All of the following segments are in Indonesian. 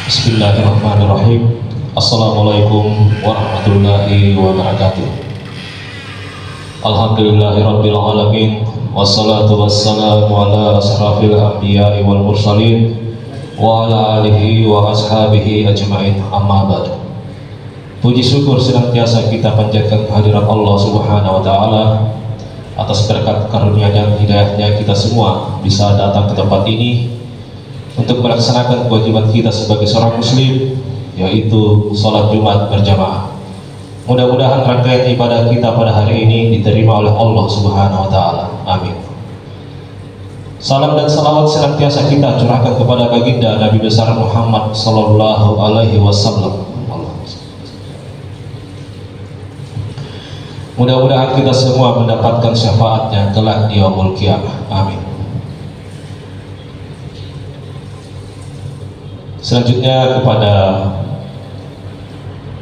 Bismillahirrahmanirrahim. Assalamualaikum warahmatullahi wabarakatuh. Alhamdulillahirabbil alamin, wassalatu wassalamu ala asrafil anbiya'i wal mursalin wa ala alihi wa ashabihi ajma'in, amma ba'du. Puji syukur senantiasa kita panjatkan kehadirat Allah Subhanahu wa taala atas berkat karunia dan hidayahnya kita semua bisa datang ke tempat ini untuk melaksanakan kewajiban kita sebagai seorang muslim, yaitu sholat Jumat berjamaah. Mudah-mudahan rangkaian ibadah kita pada hari ini diterima oleh Allah Subhanahu wa taala. Amin. Salam dan salawat senantiasa kita curahkan kepada baginda Nabi besar Muhammad sallallahu alaihi wasallam. Mudah-mudahan kita semua mendapatkan syafaatnya kelak di yaumul qiyamah. Amin. Selanjutnya kepada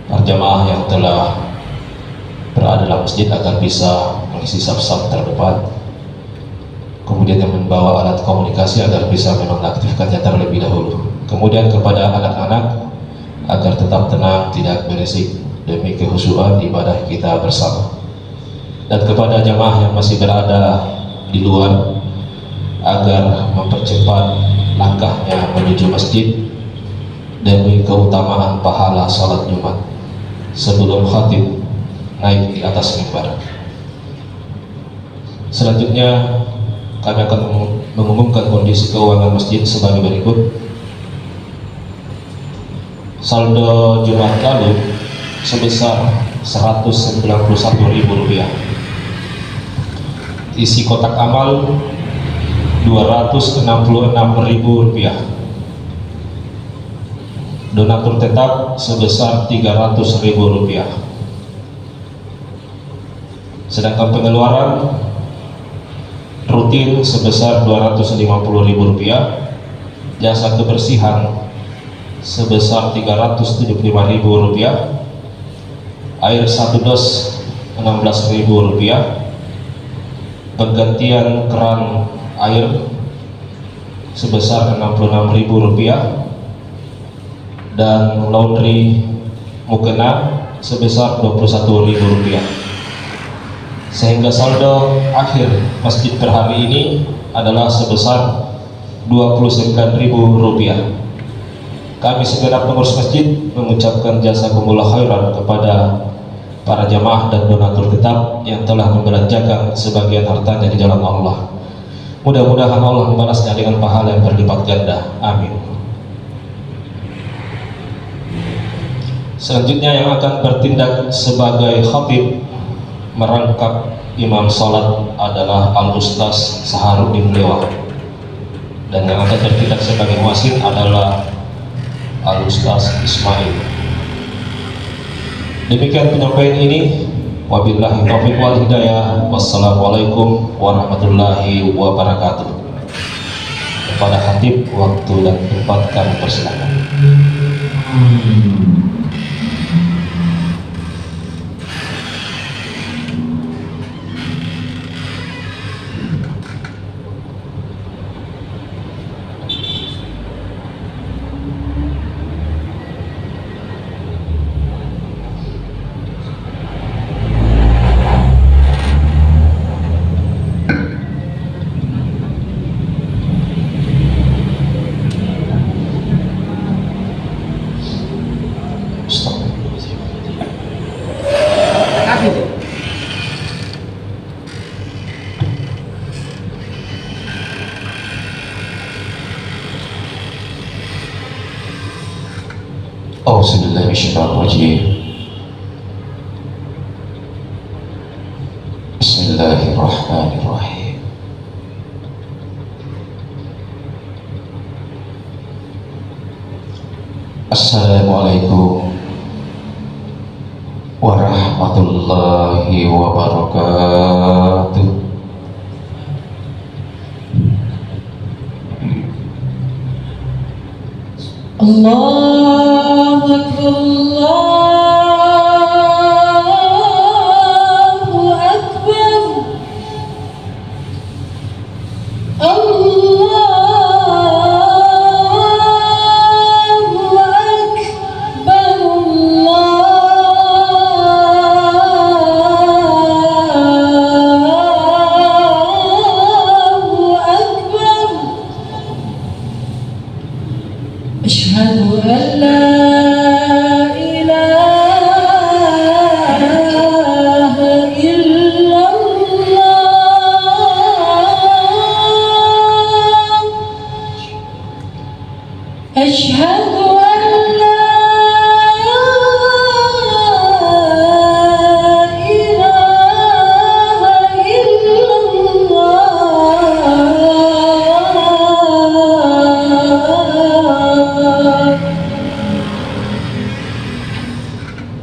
para jamaah yang telah berada dalam masjid agar bisa mengisi saf-saf terdepan, kemudian yang membawa alat komunikasi agar bisa menonaktifkannya terlebih dahulu, kemudian kepada anak-anak agar tetap tenang, tidak berisik demi kehusuan ibadah kita bersama, dan kepada jamaah yang masih berada di luar agar mempercepat langkahnya menuju masjid demi keutamaan pahala salat Jumat sebelum khatib naik di atas mimbar. Selanjutnya kami akan mengumumkan kondisi keuangan masjid sebagai berikut. Saldo Jumat lalu sebesar Rp191.000. Isi kotak amal Rp266.000. Donatur tetap sebesar Rp300.000. Sedangkan pengeluaran rutin sebesar Rp250.000, jasa kebersihan sebesar Rp375.000, air 1 dos Rp16.000, penggantian keran air sebesar Rp66.000, dan laundry mukena sebesar Rp21.000, sehingga saldo akhir masjid per hari ini adalah sebesar Rp29.000. Kami segenap pengurus masjid mengucapkan jazakumullah khairan kepada para jamaah dan donatur tetap yang telah membelanjakan sebagian hartanya di jalan Allah. Mudah-mudahan Allah membalasnya dengan pahala yang berlipat ganda. Amin. Selanjutnya yang akan bertindak sebagai khatib merangkap imam salat adalah Al-Ustaz Saharuddin Dewa, dan yang akan bertindak sebagai muazzin adalah Al-Ustaz Ismail. Demikian penyampaian ini. Wabillahi taufiq wal hidayah. Wassalamualaikum warahmatullahi wabarakatuh. Kepada khatib, waktu dan tempat kami persilakan. Bismillahirrahmanirrahim. Assalamualaikum warahmatullahi wabarakatuh. Allahu Akbar, Allahu Akbar, Allahu أشهد أن لا إله إلا الله. أشهد أن لا إله إلا الله.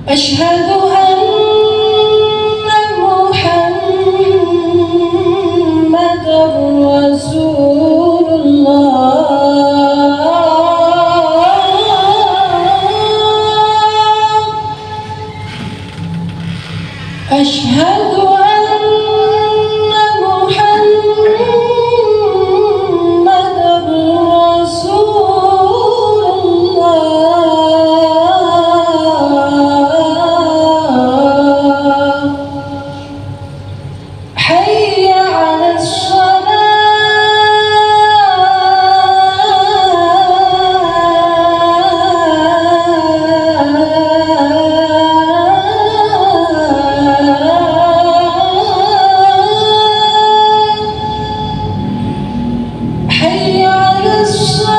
أشهد أن محمدًا رسول الله. أشهد أن محمدًا رسول الله. حي على الصلاة. حي على الصلاة.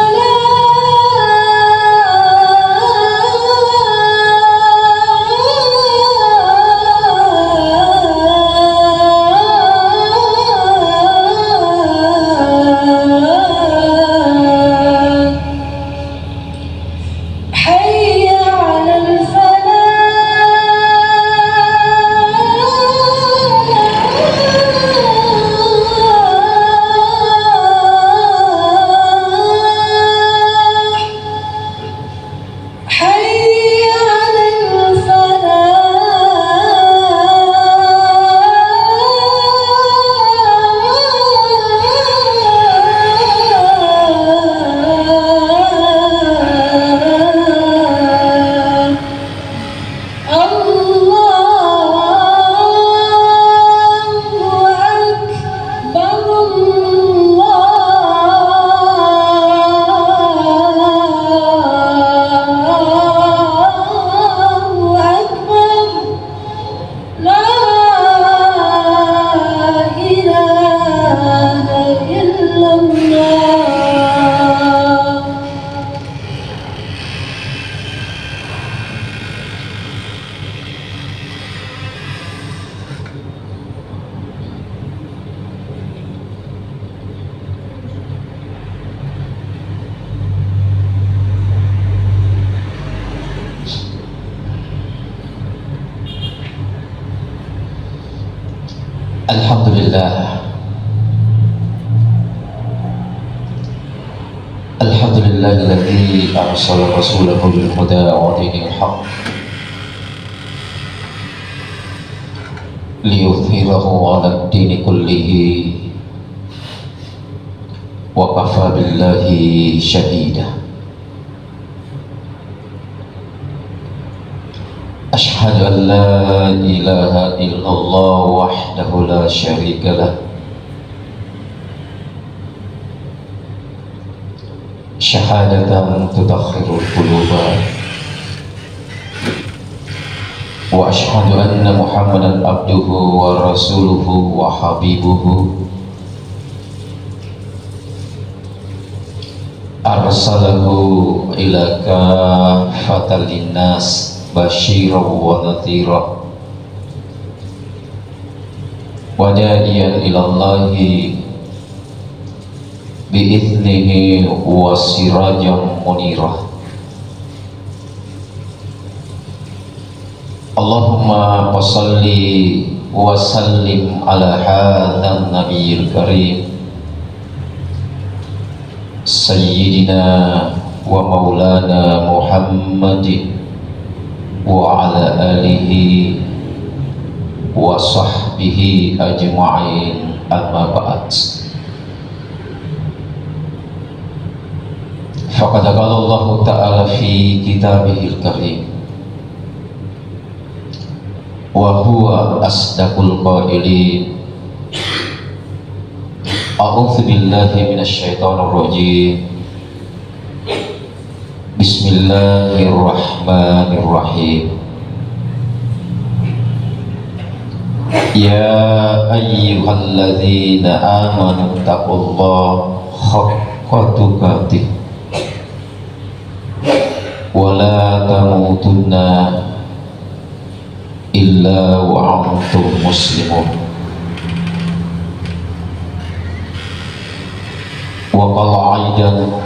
حي على الفلاح. حي على الفلاح. الله أكبر. الله أكبر. لا إله إلا الله. Alhamdulillah. Alhamdulillahilladzi arsala rasulahu bil huda wa dinil haqq liyuthhirahu 'ala ad-dini kullihi wa kafa billahi shahida. Ashhadu an la ilaha illallah wahdahu la syarika lah. Syahadatan tudakhirul quluba. Wa ashhadu anna Muhammadan abduhu wa rasuluhu wa habibuhu. Arsalahu ila kafatal linnas basyiran wa nadhira wa da'iyan ila Allahi bi'ithnihi wa sirajan munira. Allahumma salli wa sallim ala hadzal nabiyil karim sayyidina wa maulana Muhammadin wa ala alihi wa sahbihi ajma'in, amma ba'd. Faqad qala Allah ta'ala fi kitabihil karim wa huwa asdaqul qailin. A'udzu billahi minasyaitonir rajim. Bismillahirrahmanirrahim. Ya ayyuhalladzina amanu taqullaha haqqa tuqatih wa la tamutunna illa wa antum muslimun. Wa qala aidan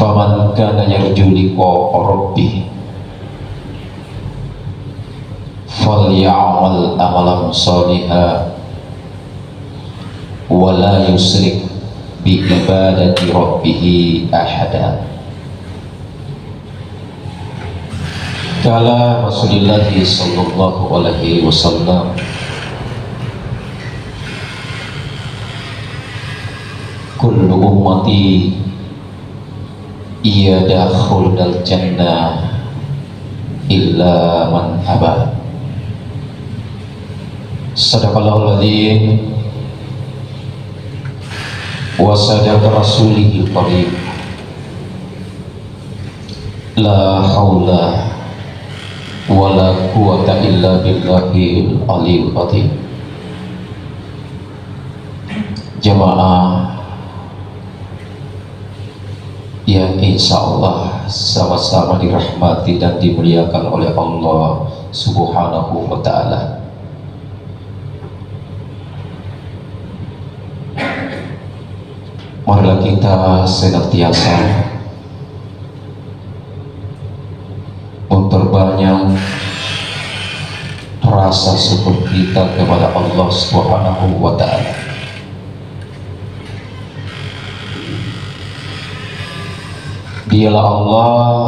faman kana yarju liqa'a rabbih falya'mal amalan shalihan wa la yusrik bi ibadati rabbih ahada. Kala Rasulullah sallallahu alaihi wasallam, kullu ummati yadkhulul jannah illa man aba. Sadaqallahul adzim wa sadaqa rasulihil karim. La haula wa la quwwata illa billahil aliyil azim. Jamaah yang insya Allah sama-sama dirahmati dan dimuliakan oleh Allah Subhanahu wa ta'ala. Marilah kita senantiasa memperbanyak rasa syukur kita kepada Allah Subhanahu wa ta'ala. Dialah Allah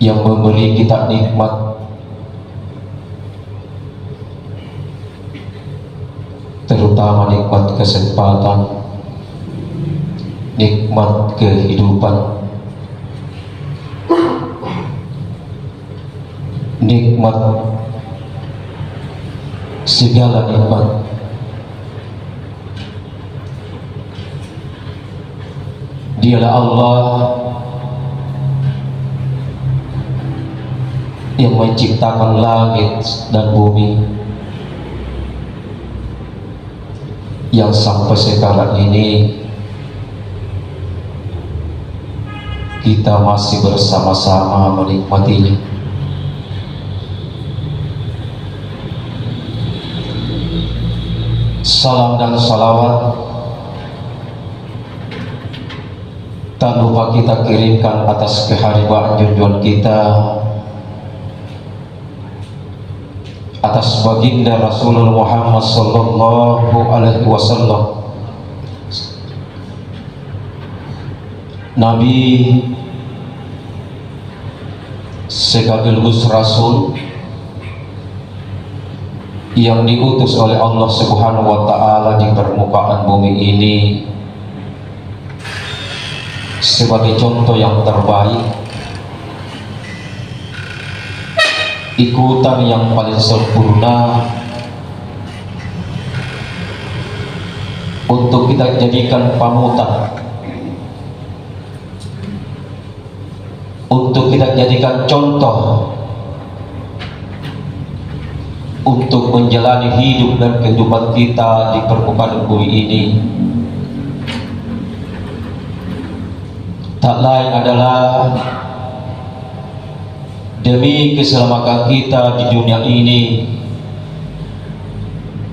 yang memberi kita nikmat, terutama nikmat kesempatan, nikmat kehidupan, nikmat segala nikmat. Dialah Allah yang menciptakan langit dan bumi, yang sampai sekarang ini kita masih bersama-sama menikmatinya. Salam dan salawat tak lupa kita kirimkan atas keharibaan junjungan kita, atas baginda Rasulullah Muhammad sallallahu alaihi wasallam, Nabi sekaligus Rasul yang diutus oleh Allah Subhanahu wa ta'ala di permukaan bumi ini sebagai contoh yang terbaik, ikutan yang paling sempurna untuk kita jadikan panutan, untuk kita jadikan contoh untuk menjalani hidup dan kehidupan kita di permukaan bumi ini. Tak lain adalah demi keselamatan kita di dunia ini,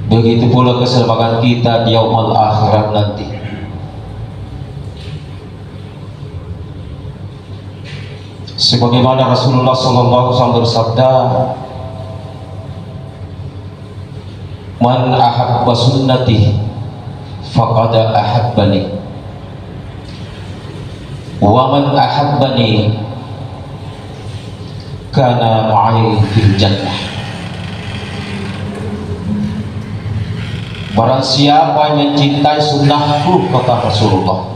begitu pula keselamatan kita di yaumul akhirat nanti. Sebagaimana Rasulullah SAW bersabda, man ahabba sunnati faqad ahabbani wa man ahabbani kana ma'i fil jannah. Barang siapa yang mencintai sunnahku, kata Rasulullah,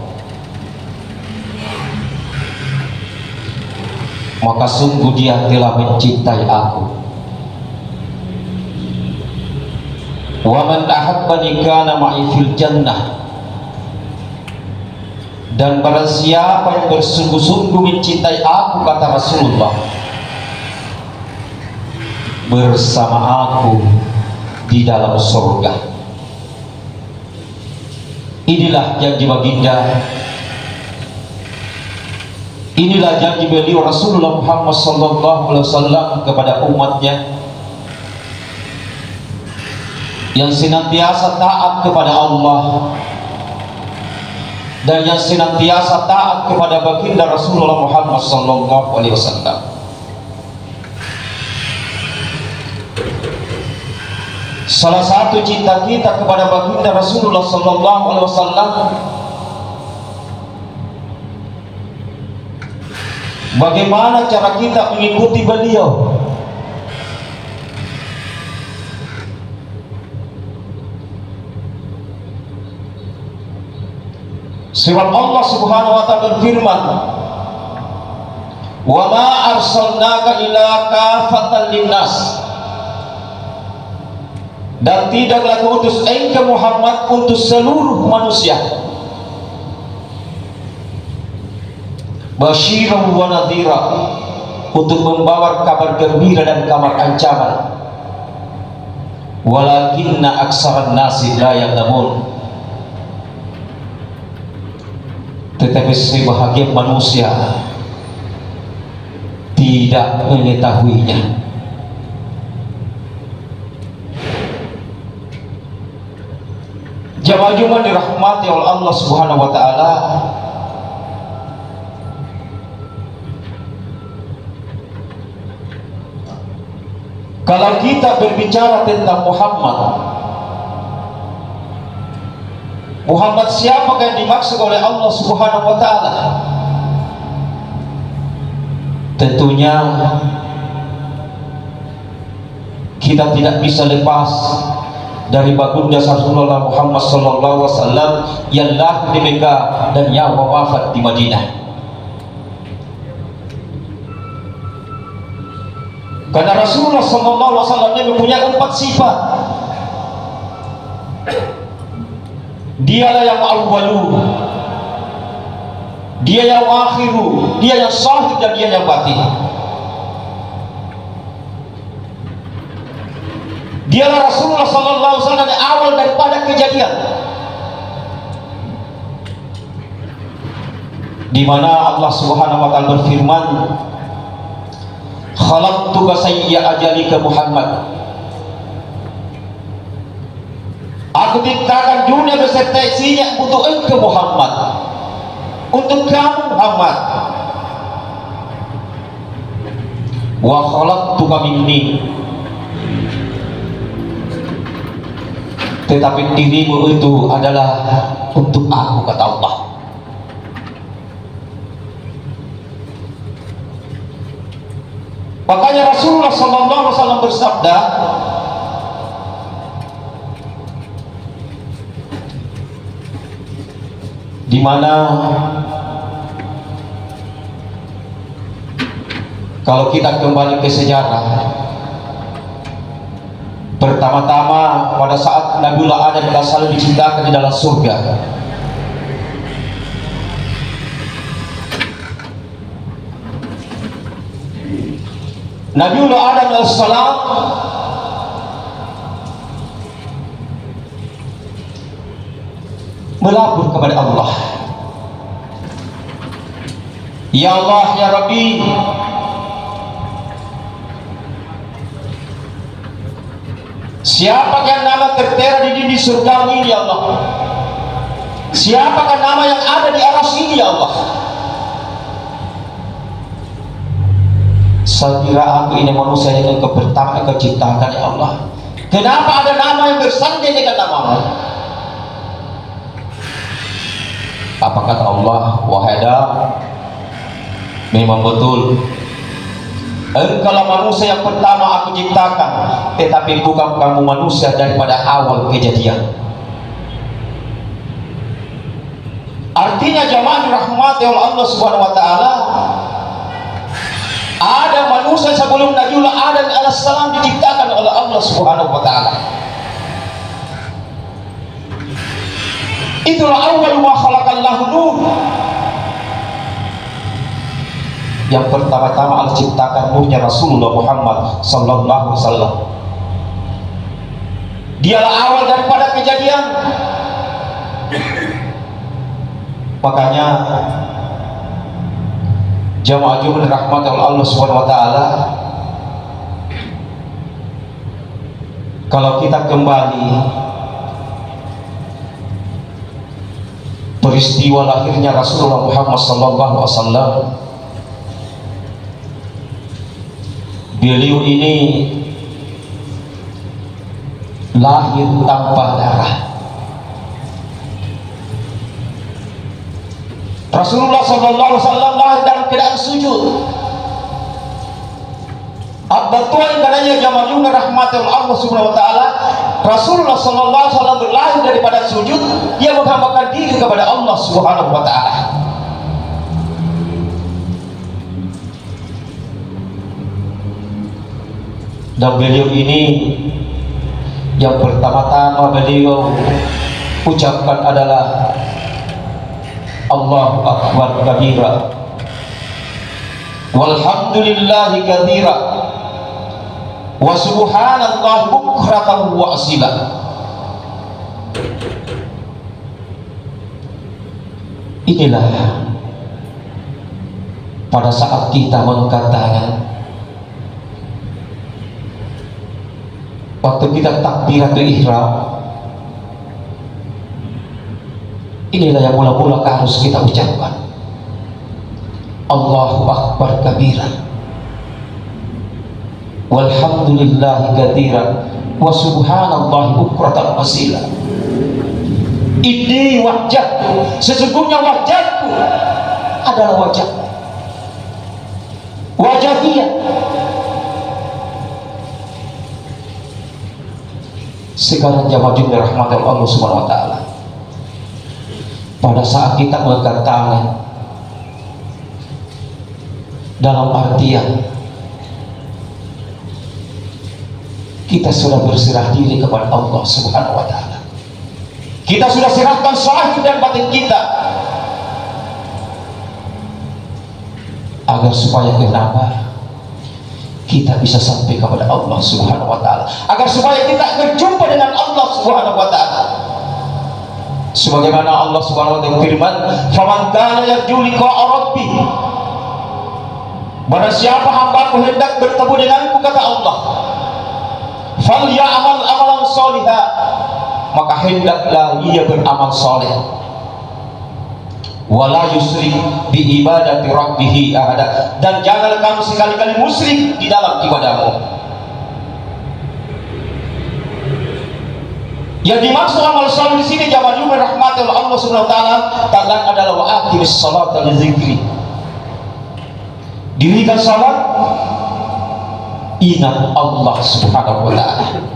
maka sungguh dia telah mencintai aku. Wa man ahabbani kana ma'i fil jannah. Dan barang siapa yang bersungguh-sungguh mencintai aku, kata Rasulullah, bersama aku di dalam surga. Inilah janji baginda, inilah janji beliau Rasulullah Muhammad SAW kepada umatnya yang senantiasa taat kepada Allah dan yang senantiasa taat kepada baginda Rasulullah Muhammad SAW. Salah satu cinta kita kepada baginda Rasulullah SAW, bagaimana cara kita mengikuti beliau. Sebab Allah Subhanahu wa ta'ala berfirman, "Wa ma arsalnaka illa kafatan linnas." Dan tidaklah kuutus engkau Muhammad untuk seluruh manusia, basyiran wa nadhira, untuk membawa kabar gembira dan kabar ancaman. Walakinna aksaran nasi la ya'lamun. Tetapi sebahagian manusia tidak mengetahuinya. Jamaah Jumat dirahmati oleh Allah Subhanahu wa ta'ala, kalau kita berbicara tentang Muhammad siapakah yang dimaksud oleh Allah Subhanahu wa ta'ala? Tentunya kita tidak bisa lepas dari baginda Rasulullah Muhammad SAW yang lahir di Mekah dan yang wafat di Madinah. Karena Rasulullah SAW mempunyai 4 sifat. Dialah yang awwalu, dia yang akhiru, dia yang syahid, dan dia yang batin. Dialah Rasulullah SAW yang awal daripada kejadian, di mana Allah Subhanahu wa ta'ala berfirman, "Khalaqtuka sayya ajalika Muhammad." Aku ciptakan dunia beserta isinya untuk engkau Muhammad, untuk kamu Muhammad. Wa khalaqtuka minni, tetapi dirimu itu adalah untuk aku, kata Allah. Makanya Rasulullah SAW bersabda, di mana kalau kita kembali ke sejarah, pertama-tama pada saat Nabiullah Adam selalu diciptakan di dalam surga, Nabiullah Adam alaihissalam melapor kepada Allah, "Ya Allah, ya Rabbi, siapakah nama tertera di dinding surga ini ya Allah? Siapakah nama yang ada di aras ini ya Allah? Saya kira aku ini manusia yang engkau pertama engkau ciptakan ya Allah. Kenapa ada nama yang bersanding dengan namamu?" Apa kata Allah? "Wahai Adam, memang betul engkaulah manusia yang pertama aku ciptakan, tetapi bukan kamu manusia daripada awal kejadian." Artinya jamaah dirahmati oleh Allah Subhanahu wa ta'ala, ada manusia sebelum Nabiullah Adam alaihissalam diciptakan oleh Allah Subhanahu wa ta'ala. Itulah awal ma khalaqallahu nur. Yang pertama-tama Allah ciptakan nurnya Rasulullah Muhammad sallallahu alaihi wasallam. Dialah awal daripada kejadian. Makanya jamaah Jumat rahmat Allah Subhanahu wa taala, kalau kita kembali peristiwa lahirnya Rasulullah Muhammad sallallahu alaihi wasallam, beliau ini lahir tanpa darah. Rasulullah sallallahu alaihi wasallam lahir dalam keadaan sujud. Betul katanya jamaah rahmatul Allah Subhanahu wa taala, Rasulullah sallallahu alaihi wasallam berlahir daripada sujud, dia menghambakan diri kepada Allah Subhanahu wa taala. Dan beliau ini yang pertama-tama beliau ucapkan adalah Allahu Akbar kabira walhamdulillahi katsira wa subhanallah bukratan wa asila. Inilah pada saat kita mengangkat tangan, waktu kita takbiratul ihram, inilah yang mula-mula harus kita ucapkan Allahu Akbar kabiran walhamdulillahi katsiran wa subhanallahi bukratan wasila. Ini wajahku, sesungguhnya wajahku adalah wajah dia. Sekarang jamaah Jumat rahmatan Allah Subhanahu wa taala, pada saat kita mengangkat tangan dalam artian kita sudah berserah diri kepada Allah Subhanahu wa taala. Kita sudah serahkan zahir dan batin kita, agar supaya kenapa kita bisa sampai kepada Allah Subhanahu wa taala, agar supaya kita berjumpa dengan Allah Subhanahu wa taala. Sebagaimana Allah Subhanahu wa taala firman, "Faman kana yarju liqa'a rabbih." Barang siapa hambaku hendak bertemu denganku, kata Allah, "Falyamal amalan sholiha." Maka hendaklah ia beramal soleh. Wala yusrik bi ibadati rabbih ahada, dan janganlah kamu sekali-kali musyrik di dalam ibadahmu. Yang dimaksud amal soleh di sini jamaah Jumat rahmatul Allah Subhanahu wa taala adalah wa aqimis salata li dzikri. Dirikan salat, ingat Allah Subhanahu wa taala.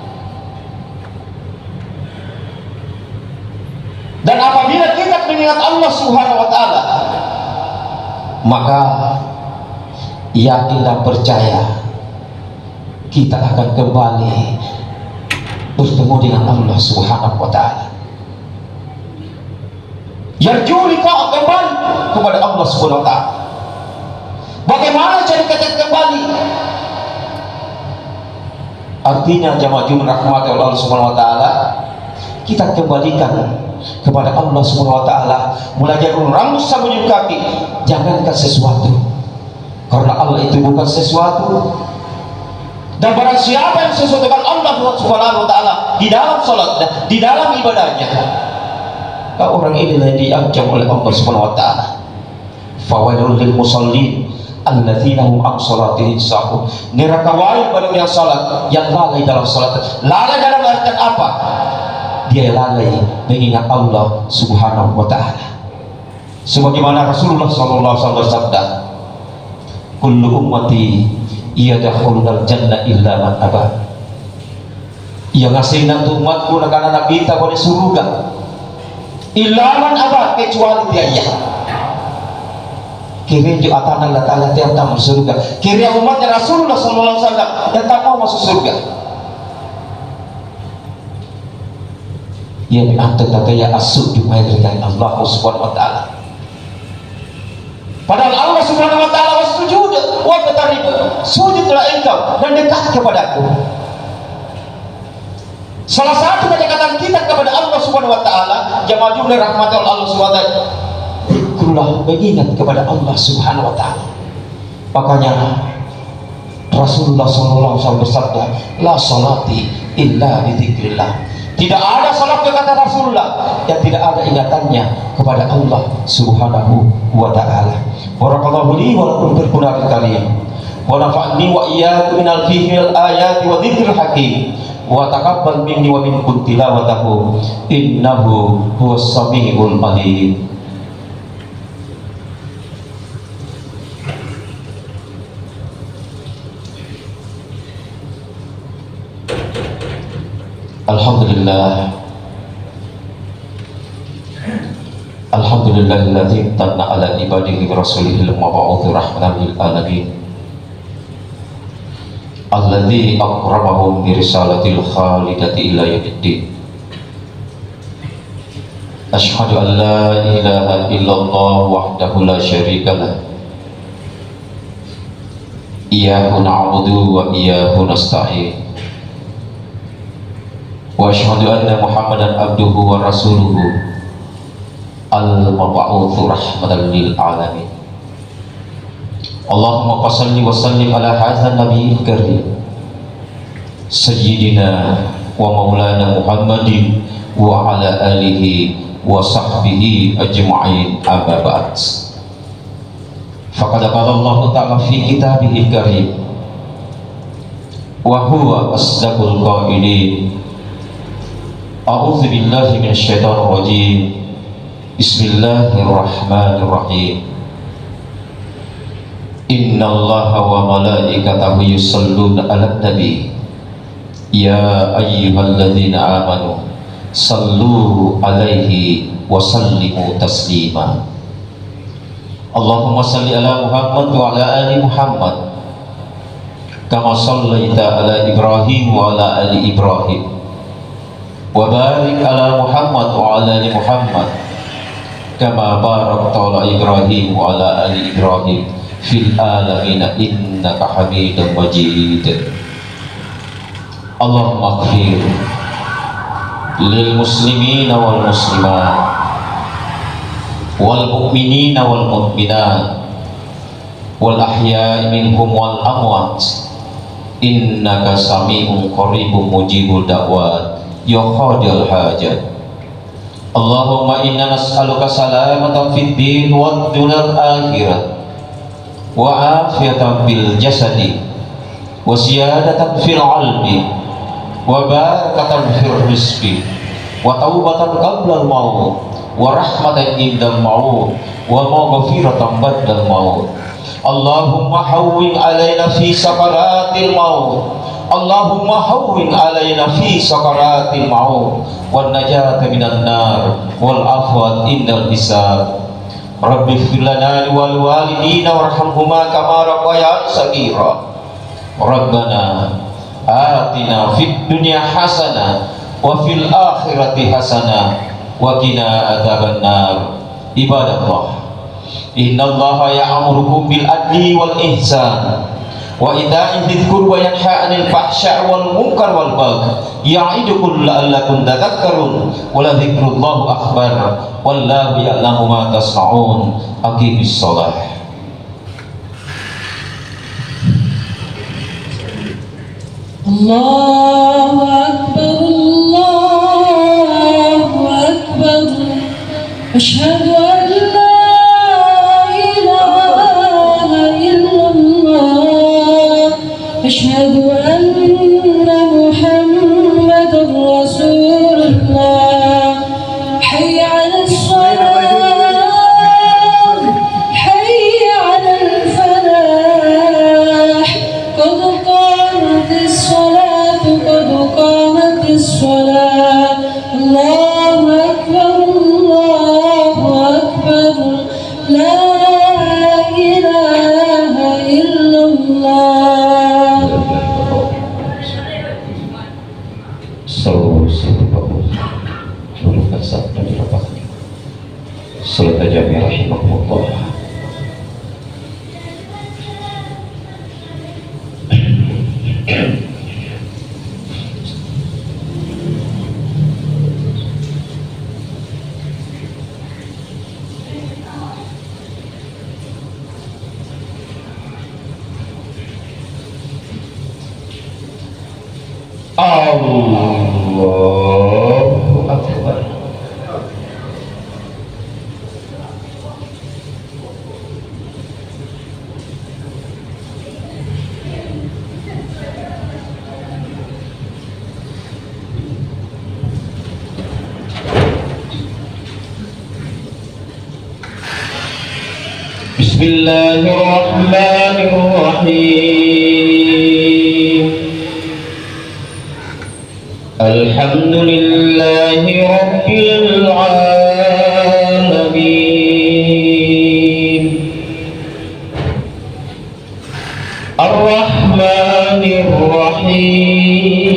Dan apabila kita mengingat Allah Subhanahu wa taala, maka yakin dan percaya kita akan kembali bertemu dengan Allah Subhanahu wa taala. Yarju liqa, kembali kepada Allah Subhanahu wa taala. Bagaimana cara kita kembali? Artinya jamaah Jumat rahmati Allah Subhanahu wa taala, kita kembalikan kepada Allah Subhanahu wa taala mulai dari rambut sampai ujung kaki. Jangankan sesuatu, karena Allah itu bukan sesuatu. Dan barang siapa yang sesuatu dengan Allah Subhanahu wa taala di dalam salat, di dalam ibadahnya, orang inilah yang diancam oleh Allah Subhanahu wa taala. Fawailul lil musallin alladzina hum an salatihim sahun. Neraka wail bagi yang salat, yang lalai dalam salat. Lalai dalam artian apa? Dia lalai mengingat Allah Subhanahu wa taala. Sebagaimana Rasulullah sallallahu alaihi wasallam bersabda, "Kullu ummati yadkhulul jannah illa man aba." Yang ngasihna umatku nakana nabi ta boleh surga. Illa man aba, kecuali dia ya. Kira jo atana la taala tiap tamu surga. Kira umatnya Rasulullah sallallahu alaihi wasallam yang tak mau masuk surga. Ya anta tataya as-sujud dengan Allah Subhanahu wa taala. Padahal Allah Subhanahu wa taala wasujud wa qatarib. Sujudlah engkau dan dekat kepadaku. Salah satu pendekatan kita kepada Allah Subhanahu wa taala jamaah jumlah rahmat Allah Subhanahu wa taala. Zikrullah, mengingat kepada Allah Subhanahu wa taala. Makanya Rasulullah sallallahu alaihi wasallam bersabda, la salati illa bi dzikrillah. Tidak ada salat kata Rasulullah yang tidak ada ingatannya kepada Allah Subhanahu wa taala. Barakallahu li wa lakum fil Qur'anil Karim. Wa nafa'ni wa iyyakum minal fihil ayati wa dzikril hakim. Wa taqabbal minni wa minkum tilawatahu innahu huwas samiul alim. Alhamdulillahilladzi tanna ala ibadihi rasulihil mab'uuts rahmatan lil alamin alladzi akramahum bi risalatil khalidati ila yaumiddin. Asyhadu an la ilaha illallah wahdahu la syarika lah. Iyyahu na'budu wa iyyahu nasta'in. Wa asyhadu anna Muhammadan abduhu wa rasuluhu al-mab'uuts rahmatan lil alamin. Allahumma shalli wa sallim ala hadzal nabiyil karim sayyidina wa maulana Muhammadin wa ala alihi wa sahbihi ajma'in, amma ba'd. Faqad qala Allah ta'ala fi kitabihil karim wa huwa asdaqul qailin. A'udzu billahi minasyaitonir rajim. Bismillahirrahmanirrahim. Innallaha wa malaikatahu yusholluna 'alan nabi. Ya ayyuhalladzina amanu sallu 'alaihi wa sallimu taslima. Allahumma shalli ala Muhammad wa ala ali Muhammad kama shallaita ala Ibrahim wa ala ali Ibrahim. Wa barik ala Muhammad wa ala ali Muhammad kama barakta ala Ibrahim wa ala ali Ibrahim fil alamin innaka Hamidum Majid. Allahumma ighfir lil muslimina wal muslimat wal mu'minina wal mu'minat wal ahya'i minhum wal amwat innaka sami'un qaribun mujibud da'wat ya qadil hajat. Allahumma inna nas'aluka salamatan fid din wad dunyal akhirah wa afiyatan fil jasadi wa ziyadatan fil ilmi wa barakatan fil rizqi wa taubatan qabla al maut wa rahmatan indal maut wa maghfiratan ba'dal maut. Allahumma hawwin alaina fi sakaratil maut. Allahumma hawwin alaina fi sakaratil maut wan najata minan nar wal afwa indal hisab. Rabbi ighfir lana wal walidina warhamhuma kama rabbayana shaghira. Rabbana atina fid dunya hasanah wa fil akhirati hasanah wa qina adzabannar. Ibadallah, innallaha ya'murukum bil adli wal ihsan wa ita'i dzil qurba wa yanha 'anil fahsya'i wal munkar wal baghi ya'idukum la'allakum tadhakkarun wa la dzikrullahu akbar wallahu ya'lamu ma tasna'un. Aqimis shalah. Allahu akbar, Allahu akbar. Asyhadu an la ilaha illallah. Asyhadu anna Muhammadar Rasulullah. Hayya 'alas shalah, hayya 'alal falah. Qad qamatis salatu, qad qamatis salah. Allahu akbar, Allahu sabda dirapati. Salat jami rahimahullah. Allahu Akbar. Bismillahirrahmanirrahim. Alhamdulillahi Rabbil Alamin. Ar-Rahmanir Rahim.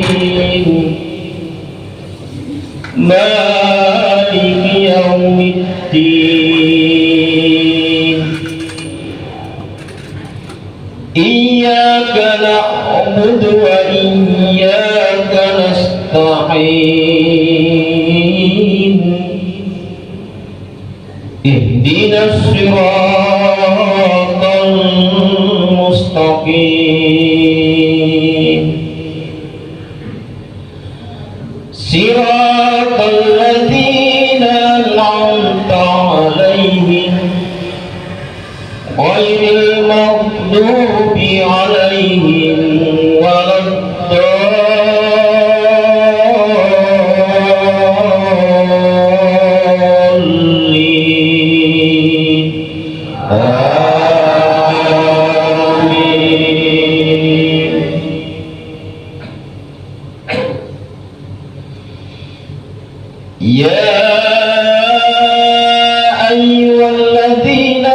Maliki Yawmiddin. Iyyaka na'budu wa iyyaka nasta'in. Ihdinas siratal mustaqim. Siratal ladzina an'amta 'alaihim ghairil maghdubi 'alaihim waladdallin. Amin. Ya ayyuhalladzina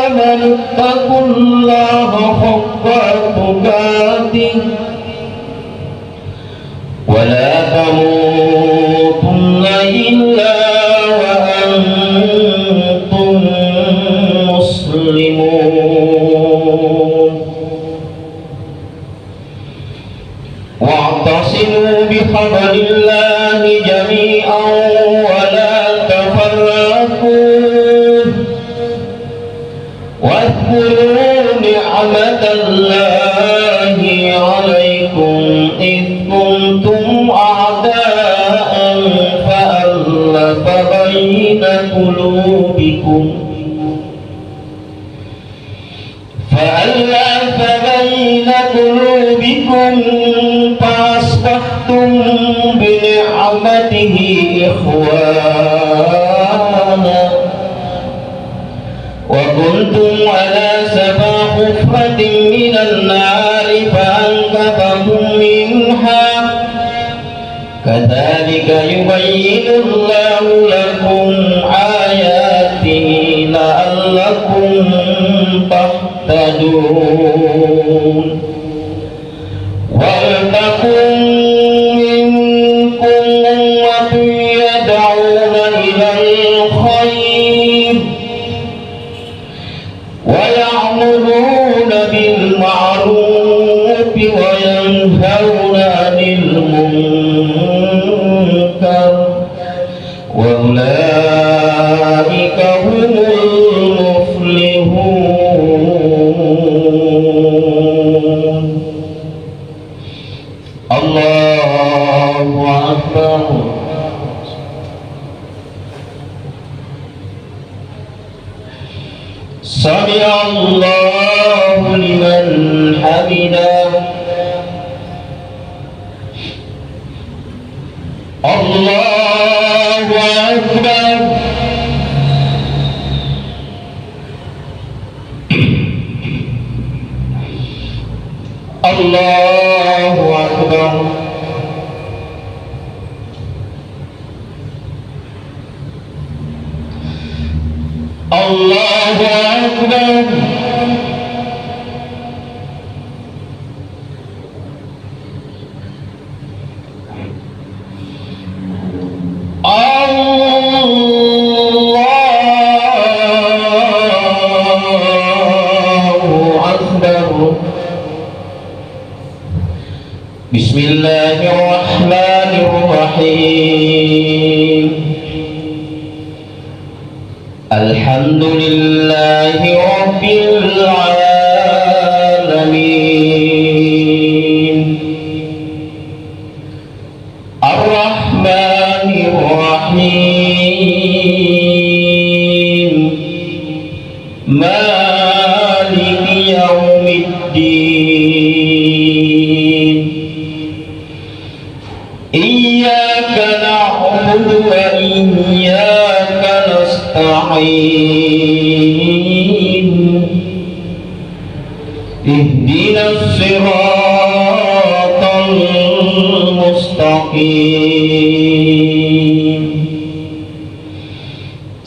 amanu taqullaha haqqa tuqatih wa la tamutunna illa wa antum muslimun. Wa'tasimu bihablillahi jami'an wa la tafarraqu. واذكروا نعمة الله عليكم إذ كنتم أعداء فألف بين قلوبكم فأصبحتم بنعمته إخوانا وكنتم على شفا حفرة من النار فأنقذكم منها كذلك يبين الله لكم آياته لعلكم تهتدون. ولتكن منكم أمة يدعون إلى الخير ويأمرون بالمعروف وينهون عن المنكر وأولئك هم المفلحون. الله أكبر. سمع الله لمن حمده. الله أكبر. الله أكبر. الله أكبر. الله Bismillahirrahmanirrahim. Alhamdulillahi rabbil alamin. Ar-Rahmanir Rahim. Maliki yaumiddin. Iyyaka na'budu wa iyyaka nasta'in. Ihdinas siratal mustaqim.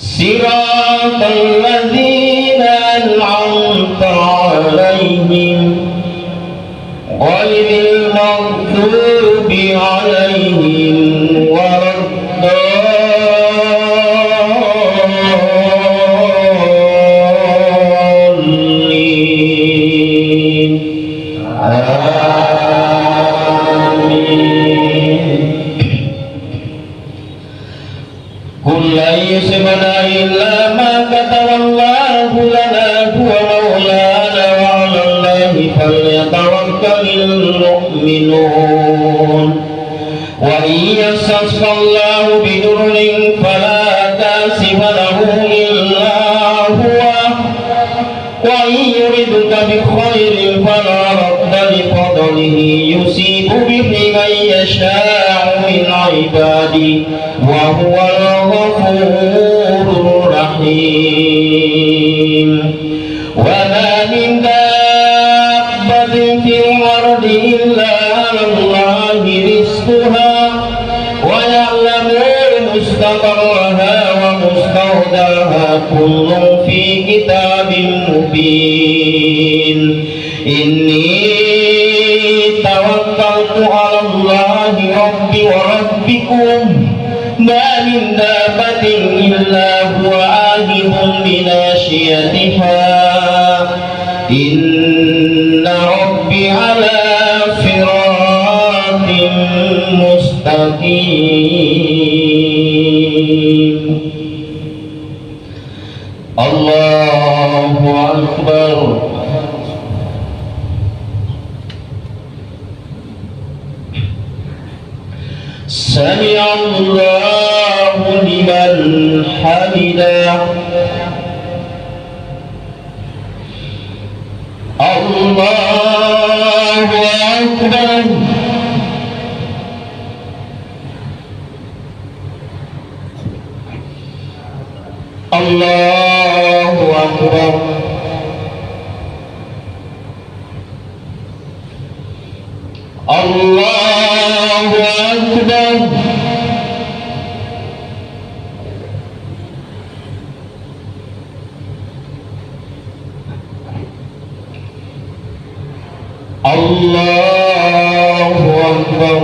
Siratal ladzina an'amta 'alaihim ghairil maghdubi 'alaihim waladdallin. Amin. Qul la yusibana illa ma kataballahu lana huwa maulana wa 'ala Allahi falyatawakkalul mu'minun. Wa in yamsaska Allahu bidurrin fala kashifa lahu illa huwa wa in yuridka bi khairin fala radda li fadlihi yusibu bihi man yasha'u min 'ibadihi wa huwal ghafurur rahim. Wa ma min dabbatin fil ardi illa 'ala Allahi rizquha wa ya'lamu mustaqarraha wa mustawda'aha kullun fi kitabin mubin. Inni tawakkaltu 'ala Allahi rabbi wa rabbikum ma min dabbatin illa huwa akhidhun bi nasiyatiha. Inna rabbi 'ala siratin mustaqim. Allahu akbar. Sami'a Allahu liman hamidah. Allahu akbar. Allahu akbar. Allahu akbar. Allahu akbar.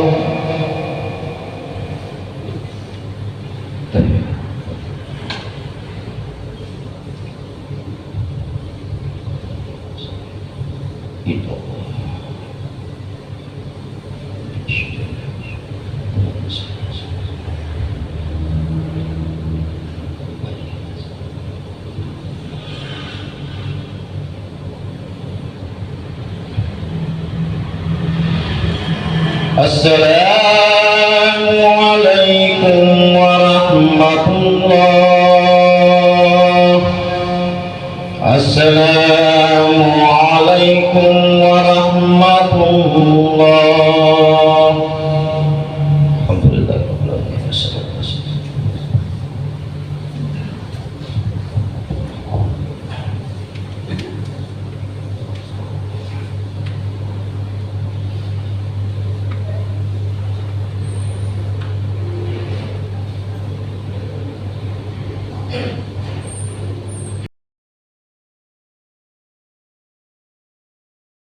Assalamualaikum warahmatullah. Assalamualaikum warahmatullah. Alhamdulillah.